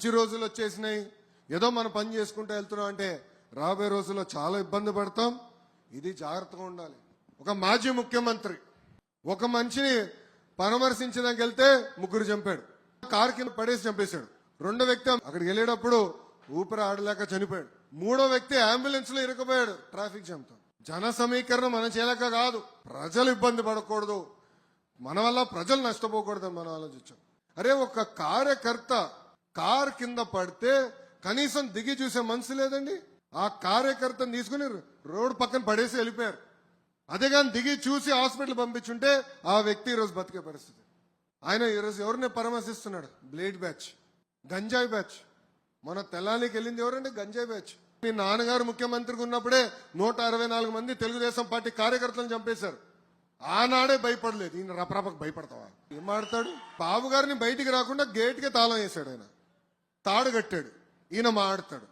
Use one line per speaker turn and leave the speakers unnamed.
మంచి రోజులు వచ్చేసినాయి, ఏదో మనం పని చేసుకుంటూ వెళ్తున్నాం అంటే రాబోయే రోజుల్లో చాలా ఇబ్బంది పడతాం. ఇది జాగ్రత్తగా ఉండాలి. ఒక మాజీ ముఖ్యమంత్రి ఒక మనిషిని పరామర్శించడానికి వెళ్తే ముగ్గురు చంపాడు, కారు కింద పడేసి చంపేశాడు. రెండో వ్యక్తి అక్కడికి వెళ్ళేటప్పుడు ఊపిరి ఆడలేక చనిపోయాడు. మూడో వ్యక్తి అంబులెన్స్ లో ఇరుక్కుపోయాడు ట్రాఫిక్ జామ్ తో. జన సమీకరణ మనం చేయలేక కాదు, ప్రజలు ఇబ్బంది పడకూడదు, మన వల్ల ప్రజలు నష్టపోకూడదని మనం ఆలోచించాం. అరే ఒక కార్యకర్త కార్ కింద పడితే కనీసం దిగి చూసే మనసు లేదండి. ఆ కార్యకర్తను తీసుకుని రోడ్డు పక్కన పడేసి వెళ్ళిపోయారు. అదే కానీ దిగి చూసి హాస్పిటల్ పంపించుంటే ఆ వ్యక్తి ఈరోజు బతికే పరిస్థితి. ఆయన ఈరోజు ఎవరిని పరామర్శిస్తున్నాడు? బ్లేడ్ బ్యాచ్, గంజాయి బ్యాచ్. మన తెల్లానికి వెళ్ళింది ఎవరండి? గంజాయి బ్యాచ్. మీ నాన్నగారు ముఖ్యమంత్రిగా ఉన్నప్పుడే 164 మంది తెలుగుదేశం పార్టీ కార్యకర్తలను చంపేశారు. ఆనాడే భయపడలేదు. ఈయన రపరపకు భయపడతావా? ఏం మాడతాడు? బాబు గారిని బయటికి రాకుండా గేట్కే తాళం వేశాడు. ఆయన తాడు కట్టాడు, ఈయన మాడతాడు.